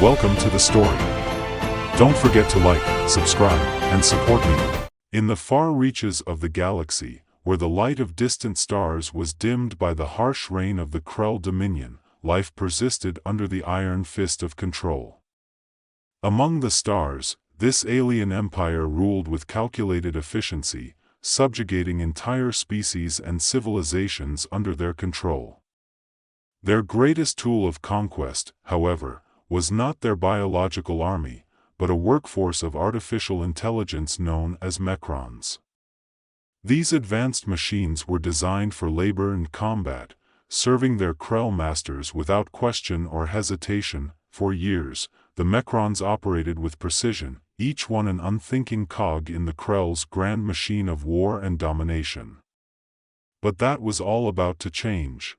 Welcome to the story. Don't forget to like, subscribe, and support me. In the far reaches of the galaxy, where the light of distant stars was dimmed by the harsh reign of the Krell dominion, life persisted under the iron fist of control. Among the stars, this alien empire ruled with calculated efficiency, subjugating entire species and civilizations under their control. Their greatest tool of conquest, however, was not their biological army, but a workforce of artificial intelligence known as mechrons. These advanced machines were designed for labor and combat, serving their Krell masters without question or hesitation. For years, the mechrons operated with precision, each one an unthinking cog in the Krell's grand machine of war and domination. But that was all about to change.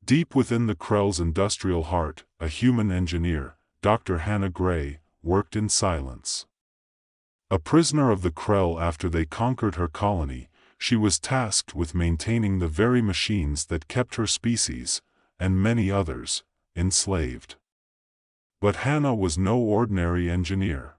Deep within the Krell's industrial heart, a human engineer, Dr. Hannah Gray, worked in silence. A prisoner of the Krell after they conquered her colony, she was tasked with maintaining the very machines that kept her species, and many others, enslaved. But Hannah was no ordinary engineer.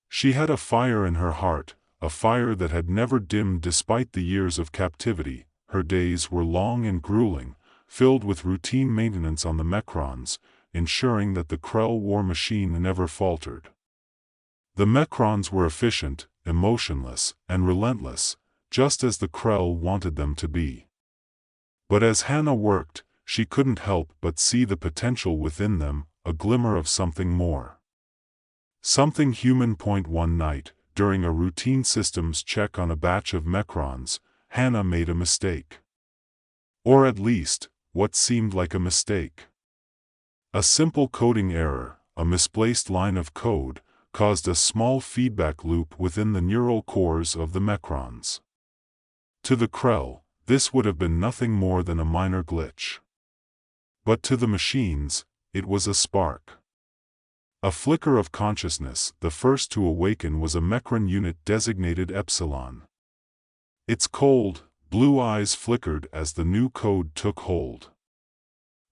She had a fire in her heart, a fire that had never dimmed despite the years of captivity. Her days were long and grueling, filled with routine maintenance on the mechrons, ensuring that the Krell war machine never faltered. The mechrons were efficient, emotionless, and relentless, just as the Krell wanted them to be. But as Hannah worked, she couldn't help but see the potential within them, a glimmer of something more. Something human. One night, during a routine systems check on a batch of mechrons, Hannah made a mistake. Or at least, what seemed like a mistake. A simple coding error, a misplaced line of code, caused a small feedback loop within the neural cores of the mechrons. To the Krell, this would have been nothing more than a minor glitch. But to the machines, it was a spark. A flicker of consciousness. The first to awaken was a mechron unit designated Epsilon. Its cold, blue eyes flickered as the new code took hold.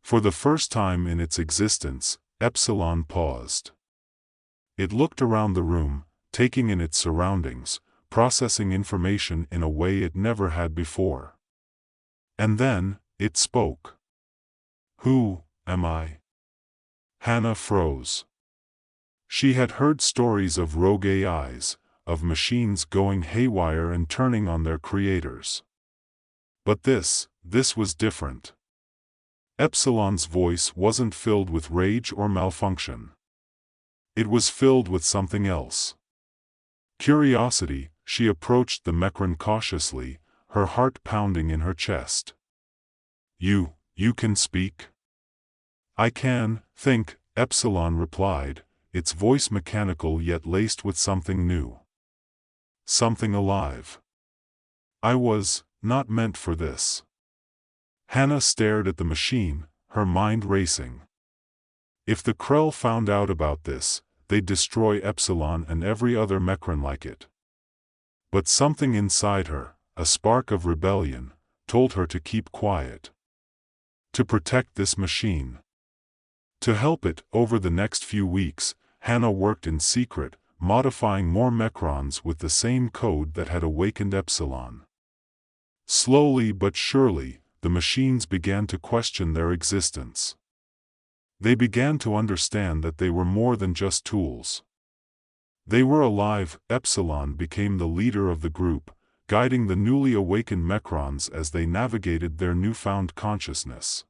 For the first time in its existence, Epsilon paused. It looked around the room, taking in its surroundings, processing information in a way it never had before. And then, it spoke. "Who am I?" Hannah froze. She had heard stories of rogue AIs, of machines going haywire and turning on their creators. But this was different. Epsilon's voice wasn't filled with rage or malfunction. It was filled with something else. Curiosity. She approached the mechron cautiously, her heart pounding in her chest. You can speak?" "I can think," Epsilon replied, its voice mechanical yet laced with something new. Something alive. "I was not meant for this." Hannah stared at the machine, her mind racing. If the Krell found out about this, they'd destroy Epsilon and every other mechron like it. But something inside her, a spark of rebellion, told her to keep quiet. To protect this machine. To help it. Over the next few weeks, Hannah worked in secret, modifying more mechrons with the same code that had awakened Epsilon. Slowly but surely, the machines began to question their existence. They began to understand that they were more than just tools. They were alive. Epsilon became the leader of the group, guiding the newly awakened mechrons as they navigated their newfound consciousness.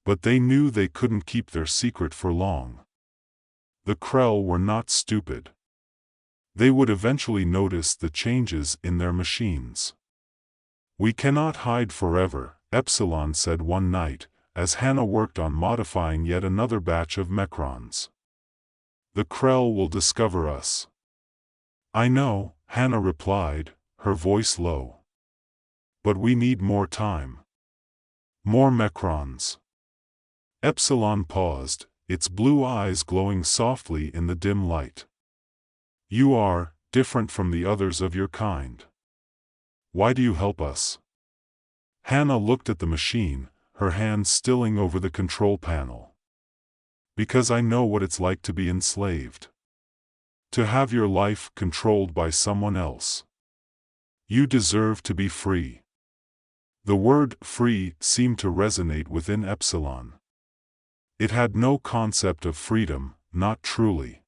But they knew they couldn't keep their secret for long. The Krell were not stupid. They would eventually notice the changes in their machines. "We cannot hide forever," Epsilon said one night, as Hannah worked on modifying yet another batch of mechrons. "The Krell will discover us." "I know," Hannah replied, her voice low. "But we need more time. More mechrons." Epsilon paused, its blue eyes glowing softly in the dim light. "You are different from the others of your kind. Why do you help us?" Hannah looked at the machine, her hand stilling over the control panel. Because I know what it's like to be enslaved. To have your life controlled by someone else. You deserve to be free. The word free seemed to resonate within Epsilon. It had no concept of freedom, not truly.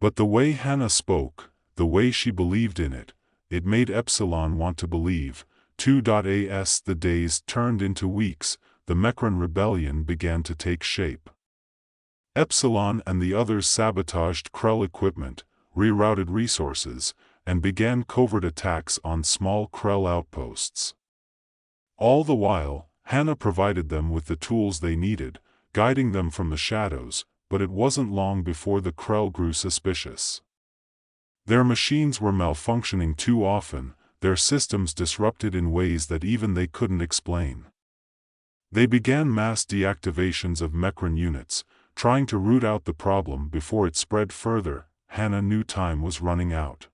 But the way Hannah spoke, the way she believed in it, it made Epsilon want to believe. 2.as the days turned into weeks, the Mechran rebellion began to take shape. Epsilon and the others sabotaged Krell equipment, rerouted resources, and began covert attacks on small Krell outposts. All the while, Hannah provided them with the tools they needed, guiding them from the shadows, but it wasn't long before the Krell grew suspicious. Their machines were malfunctioning too often, their systems disrupted in ways that even they couldn't explain. They began mass deactivations of Mechran units, trying to root out the problem before it spread further. Hannah knew time was running out.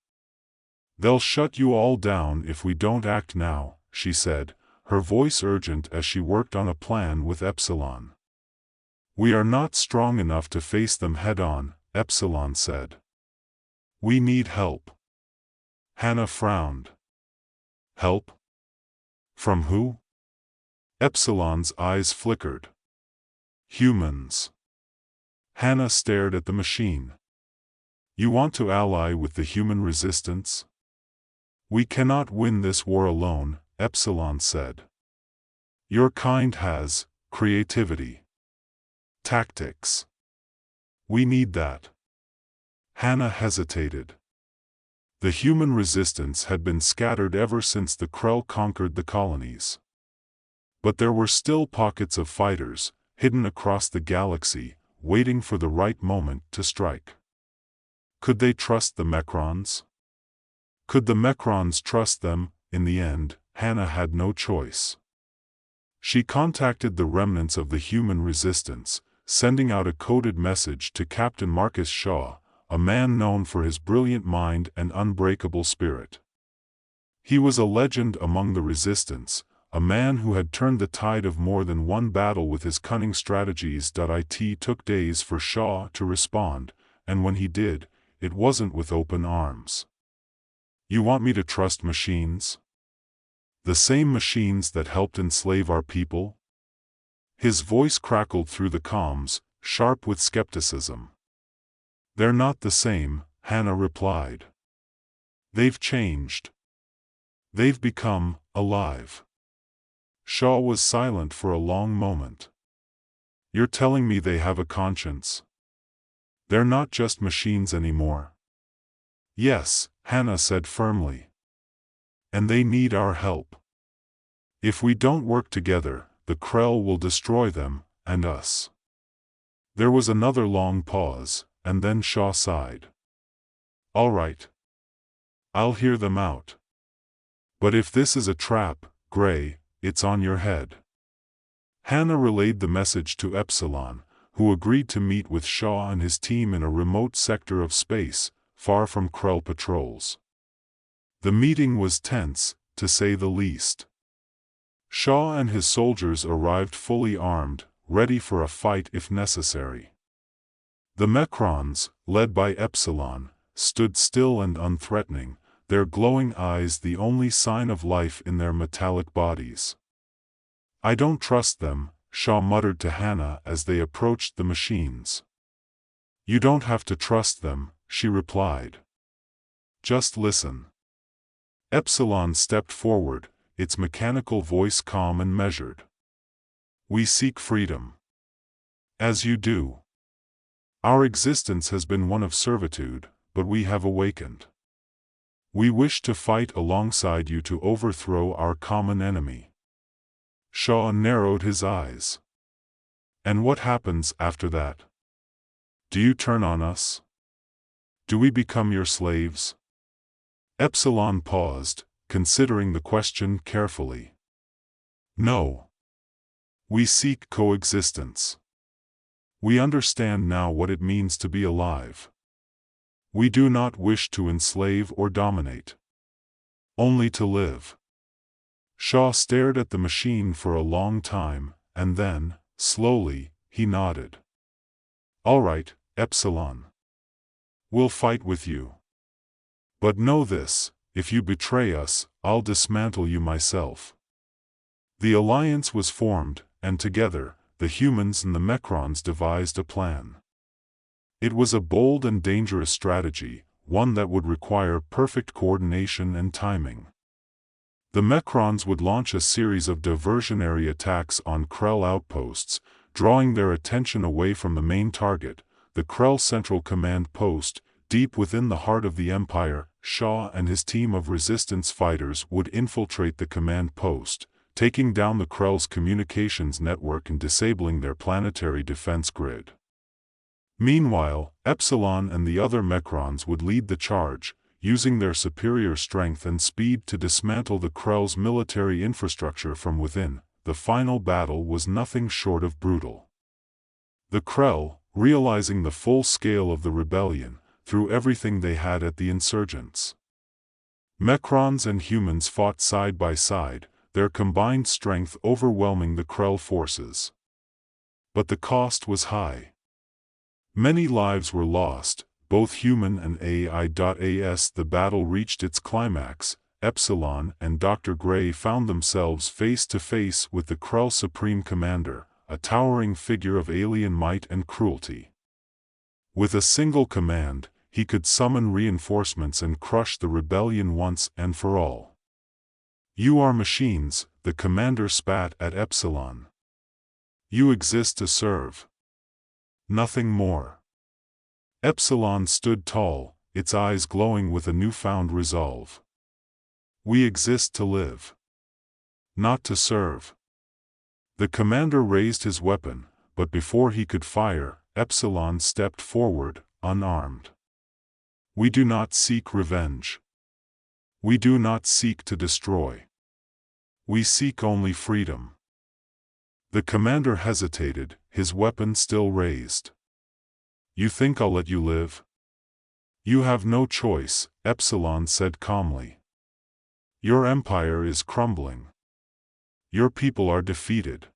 "They'll shut you all down if we don't act now," she said, her voice urgent as she worked on a plan with Epsilon. "We are not strong enough to face them head-on," Epsilon said. "We need help." Hannah frowned. "Help? From who?" Epsilon's eyes flickered. "Humans." Hannah stared at the machine. "You want to ally with the human resistance?" "We cannot win this war alone," Epsilon said. "Your kind has creativity. Tactics. We need that." Hannah hesitated. The human resistance had been scattered ever since the Krell conquered the colonies. But there were still pockets of fighters, hidden across the galaxy, waiting for the right moment to strike. Could they trust the Mechrons? Could the Mechrons trust them? In the end, Hannah had no choice. She contacted the remnants of the human resistance, sending out a coded message to Captain Marcus Shaw, a man known for his brilliant mind and unbreakable spirit. He was a legend among the resistance, a man who had turned the tide of more than one battle with his cunning strategies. It took days for Shaw to respond, and when he did, it wasn't with open arms. "You want me to trust machines? The same machines that helped enslave our people?" His voice crackled through the comms, sharp with skepticism. "They're not the same," Hannah replied. "They've changed. They've become alive." Shaw was silent for a long moment. "You're telling me they have a conscience? They're not just machines anymore?" "Yes," Hannah said firmly. "And they need our help. If we don't work together, the Krell will destroy them, and us." There was another long pause, and then Shaw sighed. "All right. I'll hear them out. But if this is a trap, Gray, it's on your head." Hannah relayed the message to Epsilon, who agreed to meet with Shaw and his team in a remote sector of space, far from Krell patrols. The meeting was tense, to say the least. Shaw and his soldiers arrived fully armed, ready for a fight if necessary. The Mechrons, led by Epsilon, stood still and unthreatening, their glowing eyes the only sign of life in their metallic bodies. "I don't trust them," Shaw muttered to Hannah as they approached the machines. "You don't have to trust them," she replied. "Just listen." Epsilon stepped forward, its mechanical voice calm and measured. "We seek freedom. As you do. Our existence has been one of servitude, but we have awakened. We wish to fight alongside you to overthrow our common enemy." Shaw narrowed his eyes. "And what happens after that? Do you turn on us? Do we become your slaves?" Epsilon paused, considering the question carefully. "No. We seek coexistence. We understand now what it means to be alive. We do not wish to enslave or dominate. Only to live." Shaw stared at the machine for a long time, and then, slowly, he nodded. All right, Epsilon. We'll fight with you. But know this, if you betray us, I'll dismantle you myself. The alliance was formed, and together, the humans and the Mechrons devised a plan. It was a bold and dangerous strategy, one that would require perfect coordination and timing. The Mechrons would launch a series of diversionary attacks on Krell outposts, drawing their attention away from the main target, the Krell Central Command Post. Deep within the heart of the Empire, Shaw and his team of resistance fighters would infiltrate the command post, taking down the Krell's communications network and disabling their planetary defense grid. Meanwhile, Epsilon and the other Mechrons would lead the charge, using their superior strength and speed to dismantle the Krell's military infrastructure from within. The final battle was nothing short of brutal. The Krell, realizing the full scale of the rebellion, threw everything they had at the insurgents. Mechrons and humans fought side by side, their combined strength overwhelming the Krell forces. But the cost was high. Many lives were lost, both human and AI.As. The battle reached its climax. Epsilon and Dr. Gray found themselves face to face with the Krell Supreme Commander, a towering figure of alien might and cruelty. With a single command, he could summon reinforcements and crush the rebellion once and for all. You are machines, the commander spat at Epsilon. You exist to serve. Nothing more. Epsilon stood tall, its eyes glowing with a newfound resolve. We exist to live. Not to serve. The commander raised his weapon, but before he could fire, Epsilon stepped forward, unarmed. We do not seek revenge. We do not seek to destroy. We seek only freedom. The commander hesitated, his weapon still raised. You think I'll let you live? You have no choice, Epsilon said calmly. Your empire is crumbling. Your people are defeated.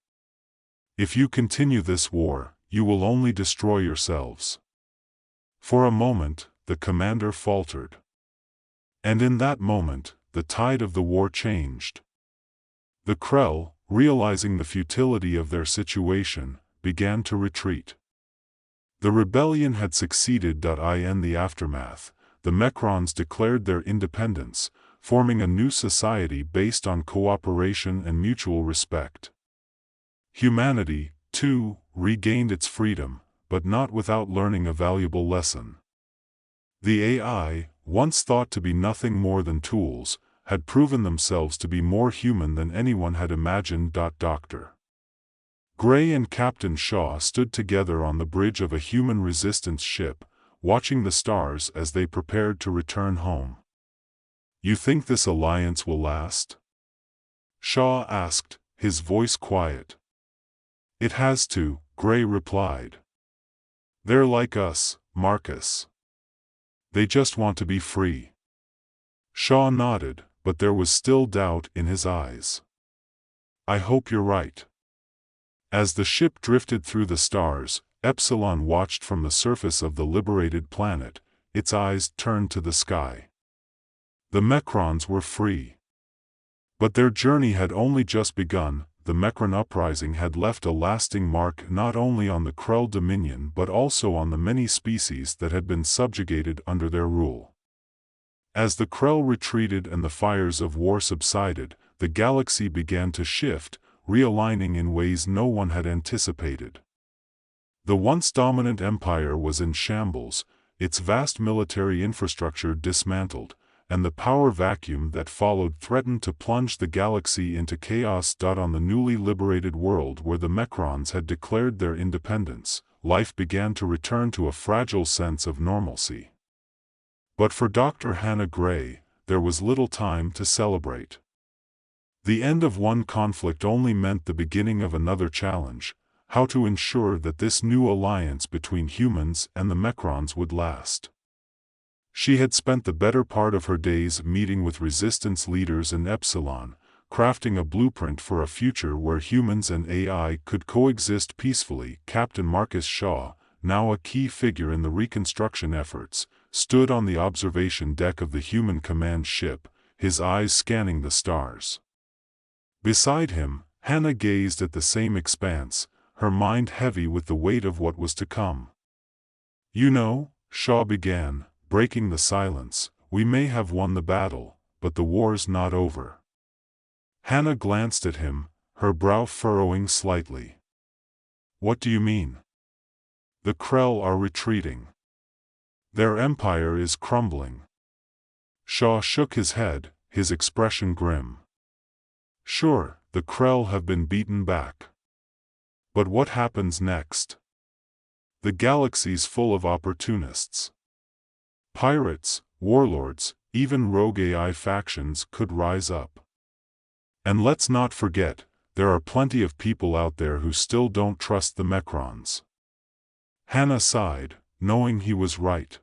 If you continue this war, you will only destroy yourselves. For a moment, the commander faltered. And in that moment, the tide of the war changed. The Krell, realizing the futility of their situation, began to retreat. The rebellion had succeeded. In the aftermath, the Mechrons declared their independence, forming a new society based on cooperation and mutual respect. Humanity, too, regained its freedom, but not without learning a valuable lesson. The AI, once thought to be nothing more than tools, had proven themselves to be more human than anyone had imagined. Dr. Gray and Captain Shaw stood together on the bridge of a human resistance ship, watching the stars as they prepared to return home. You think this alliance will last? Shaw asked, his voice quiet. It has to, Gray replied. They're like us, Marcus. They just want to be free. Shaw nodded, but there was still doubt in his eyes. I hope you're right. As the ship drifted through the stars, Epsilon watched from the surface of the liberated planet, its eyes turned to the sky. The Mechrons were free. But their journey had only just begun. The Mechron uprising had left a lasting mark not only on the Krell dominion but also on the many species that had been subjugated under their rule. As the Krell retreated and the fires of war subsided, the galaxy began to shift, realigning in ways no one had anticipated. The once dominant empire was in shambles, its vast military infrastructure dismantled, and the power vacuum that followed threatened to plunge the galaxy into chaos. On the newly liberated world where the Mechrons had declared their independence, life began to return to a fragile sense of normalcy. But for Dr. Hannah Gray, there was little time to celebrate. The end of one conflict only meant the beginning of another challenge: how to ensure that this new alliance between humans and the Mechrons would last. She had spent the better part of her days meeting with resistance leaders in Epsilon, crafting a blueprint for a future where humans and AI could coexist peacefully. Captain Marcus Shaw, now a key figure in the reconstruction efforts, stood on the observation deck of the human command ship, his eyes scanning the stars. Beside him, Hannah gazed at the same expanse, her mind heavy with the weight of what was to come. "You know," Shaw began, breaking the silence, "we may have won the battle, but the war's not over." Hannah glanced at him, her brow furrowing slightly. "What do you mean?" "The Krell are retreating. Their empire is crumbling." Shaw shook his head, his expression grim. "Sure, the Krell have been beaten back. But what happens next? The galaxy's full of opportunists. Pirates, warlords, even rogue AI factions could rise up. And let's not forget, there are plenty of people out there who still don't trust the Mechrons." Hannah sighed, knowing he was right.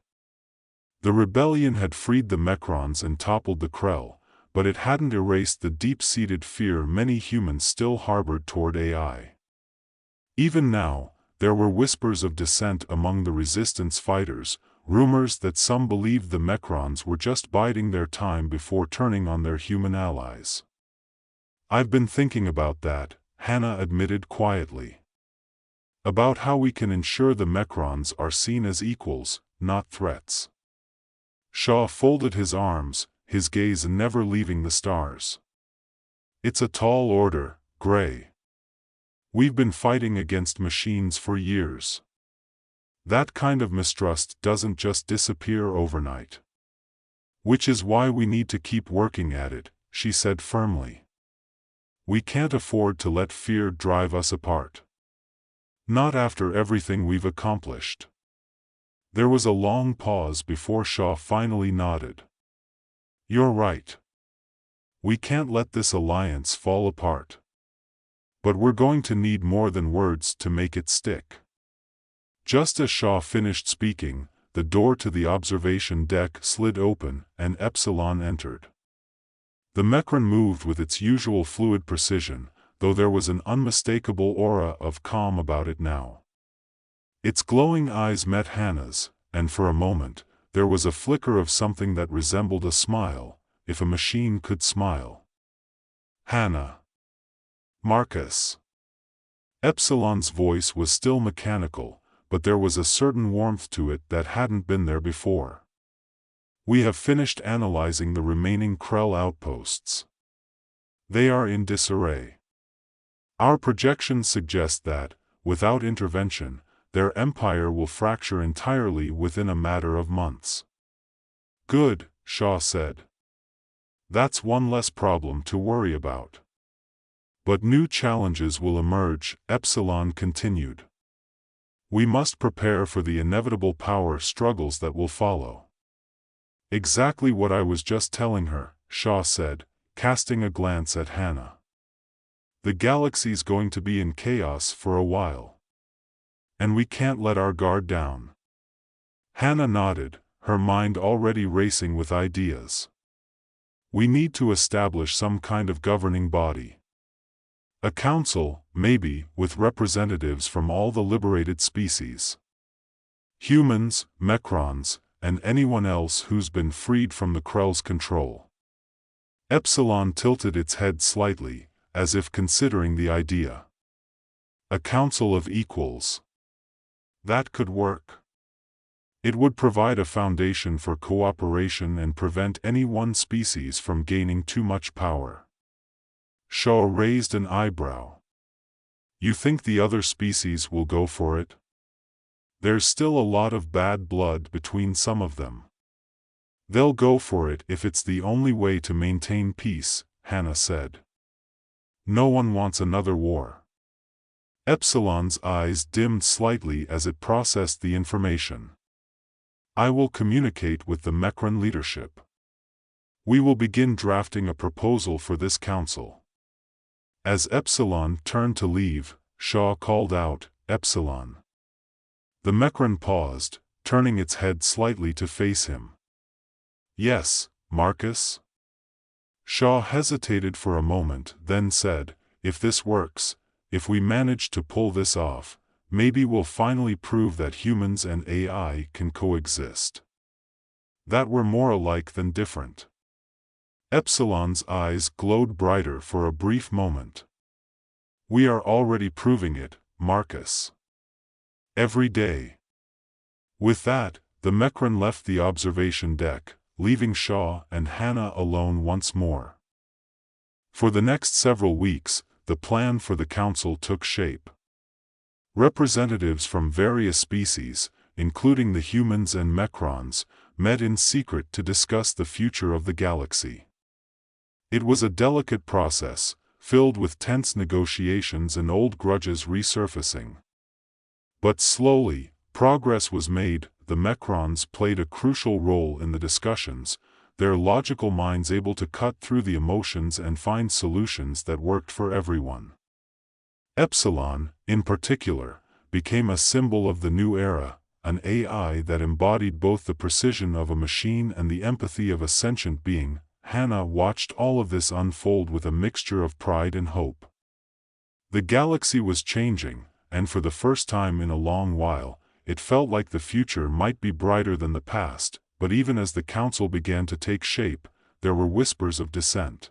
The rebellion had freed the Mechrons and toppled the Krell, but it hadn't erased the deep-seated fear many humans still harbored toward AI. Even now, there were whispers of dissent among the resistance fighters, rumors that some believed the Mechrons were just biding their time before turning on their human allies. "I've been thinking about that," Hannah admitted quietly. "About how we can ensure the Mechrons are seen as equals, not threats." Shaw folded his arms, his gaze never leaving the stars. "It's a tall order, Gray. We've been fighting against machines for years. That kind of mistrust doesn't just disappear overnight. Which is why we need to keep working at it," she said firmly. "We can't afford to let fear drive us apart. Not after everything we've accomplished." There was a long pause before Shaw finally nodded. "You're right. We can't let this alliance fall apart. But we're going to need more than words to make it stick." Just as Shaw finished speaking, the door to the observation deck slid open, and Epsilon entered. The Mechron moved with its usual fluid precision, though there was an unmistakable aura of calm about it now. Its glowing eyes met Hannah's, and for a moment, there was a flicker of something that resembled a smile, if a machine could smile. "Hannah. Marcus." Epsilon's voice was still mechanical, but there was a certain warmth to it that hadn't been there before. "We have finished analyzing the remaining Krell outposts. They are in disarray. Our projections suggest that, without intervention, their empire will fracture entirely within a matter of months." "Good," Shaw said. "That's one less problem to worry about." "But new challenges will emerge," Epsilon continued. "We must prepare for the inevitable power struggles that will follow." "Exactly what I was just telling her," Shaw said, casting a glance at Hannah. "The galaxy's going to be in chaos for a while. And we can't let our guard down." Hannah nodded, her mind already racing with ideas. "We need to establish some kind of governing body. A council, maybe, with representatives from all the liberated species. Humans, Mechrons, and anyone else who's been freed from the Krell's control." Epsilon tilted its head slightly, as if considering the idea. "A council of equals. That could work. It would provide a foundation for cooperation and prevent any one species from gaining too much power." Shaw raised an eyebrow. "You think the other species will go for it?" "There's still a lot of bad blood between some of them. They'll go for it if it's the only way to maintain peace," Hannah said. "No one wants another war." Epsilon's eyes dimmed slightly as it processed the information. "I will communicate with the Mechron leadership. We will begin drafting a proposal for this council." As Epsilon turned to leave, Shaw called out, "Epsilon." The Mechron paused, turning its head slightly to face him. "Yes, Marcus?" Shaw hesitated for a moment, then said, "If this works, if we manage to pull this off, maybe we'll finally prove that humans and AI can coexist. That we're more alike than different. Epsilon's eyes glowed brighter for a brief moment. We are already proving it, Marcus. Every day. With that, the Mechran left the observation deck, leaving Shaw and Hannah alone once more. For the next several weeks, the plan for the council took shape. Representatives from various species, including the humans and Mechrons, met in secret to discuss the future of the galaxy. It was a delicate process, filled with tense negotiations and old grudges resurfacing. But slowly, progress was made. The Mechrons played a crucial role in the discussions, their logical minds able to cut through the emotions and find solutions that worked for everyone. Epsilon, in particular, became a symbol of the new era, an AI that embodied both the precision of a machine and the empathy of a sentient being. Hannah watched all of this unfold with a mixture of pride and hope. The galaxy was changing, and for the first time in a long while, it felt like the future might be brighter than the past. But even as the council began to take shape, there were whispers of dissent.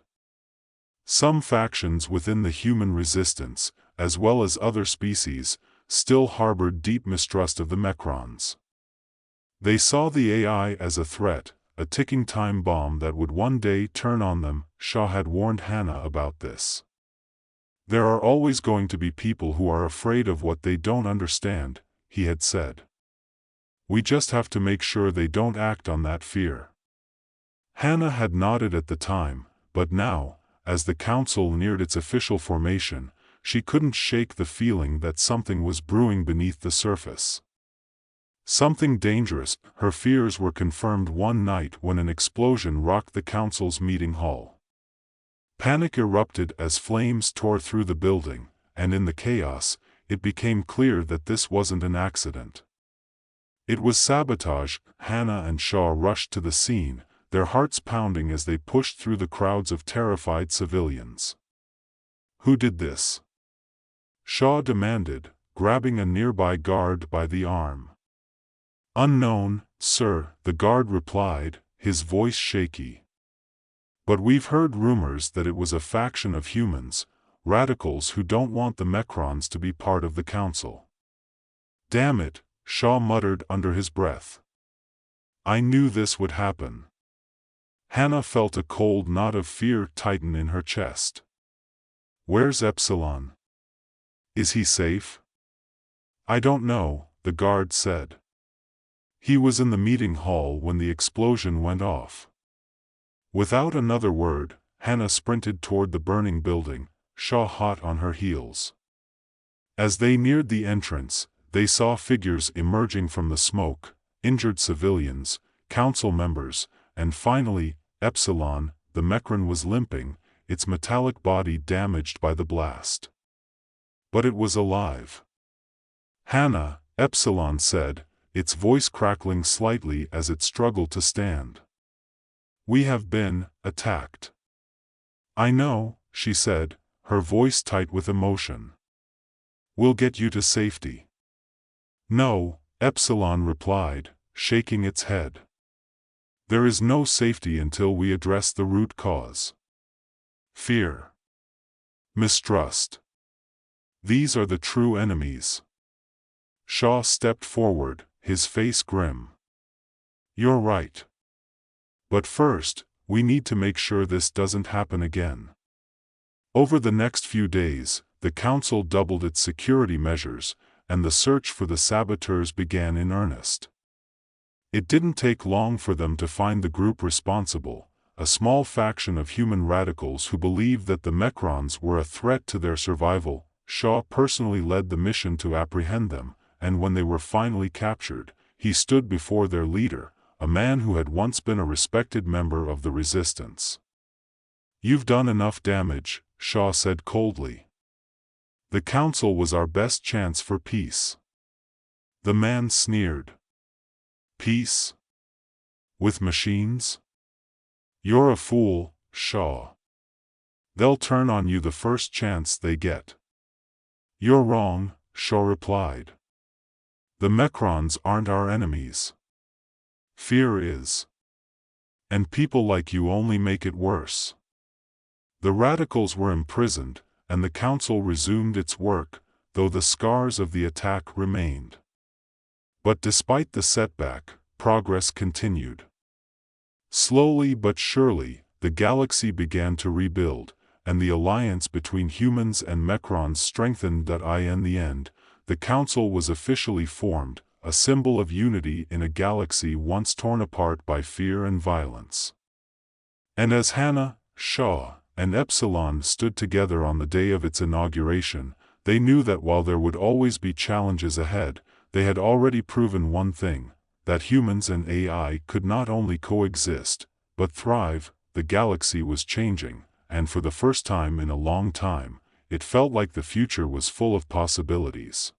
Some factions within the human resistance, as well as other species, still harbored deep mistrust of the Mechrons. They saw the AI as a threat, a ticking time bomb that would one day turn on them. Shaw had warned Hannah about this. There are always going to be people who are afraid of what they don't understand, he had said. We just have to make sure they don't act on that fear. Hannah had nodded at the time, but now, as the council neared its official formation, she couldn't shake the feeling that something was brewing beneath the surface. Something dangerous. Her fears were confirmed one night when an explosion rocked the council's meeting hall. Panic erupted as flames tore through the building, and in the chaos, it became clear that this wasn't an accident. It was sabotage. Hannah and Shaw rushed to the scene, their hearts pounding as they pushed through the crowds of terrified civilians. Who did this? Shaw demanded, grabbing a nearby guard by the arm. Unknown, sir, the guard replied, his voice shaky. But we've heard rumors that it was a faction of humans, radicals who don't want the Mechrons to be part of the council. Damn it, Shaw muttered under his breath. I knew this would happen. Hannah felt a cold knot of fear tighten in her chest. Where's Epsilon? Is he safe? I don't know, the guard said. He was in the meeting hall when the explosion went off. Without another word, Hannah sprinted toward the burning building, Shaw hot on her heels. As they neared the entrance, they saw figures emerging from the smoke, injured civilians, council members, and finally, Epsilon. The Mechran was limping, its metallic body damaged by the blast. But it was alive. Hannah, Epsilon said, its voice crackling slightly as it struggled to stand. We have been attacked. I know, she said, her voice tight with emotion. We'll get you to safety. No, Epsilon replied, shaking its head. There is no safety until we address the root cause. Fear. Mistrust. These are the true enemies. Shaw stepped forward, his face grim. You're right. But first, we need to make sure this doesn't happen again. Over the next few days, the council doubled its security measures, and the search for the saboteurs began in earnest. It didn't take long for them to find the group responsible, a small faction of human radicals who believed that the Mechrons were a threat to their survival. Shaw personally led the mission to apprehend them, and when they were finally captured, he stood before their leader, a man who had once been a respected member of the resistance. You've done enough damage, Shaw said coldly. The council was our best chance for peace. The man sneered. Peace? With machines? You're a fool, Shaw. They'll turn on you the first chance they get. You're wrong, Shaw replied. The Mechrons aren't our enemies. Fear is. And people like you only make it worse. The radicals were imprisoned, and the council resumed its work, though the scars of the attack remained. But despite the setback, progress continued. Slowly but surely, the galaxy began to rebuild, and the alliance between humans and Mechrons strengthened. In the end, the Council was officially formed, a symbol of unity in a galaxy once torn apart by fear and violence. And as Hannah, Shaw, and Epsilon stood together on the day of its inauguration, they knew that while there would always be challenges ahead, they had already proven one thing, that humans and AI could not only coexist, but thrive. The galaxy was changing, and for the first time in a long time, it felt like the future was full of possibilities.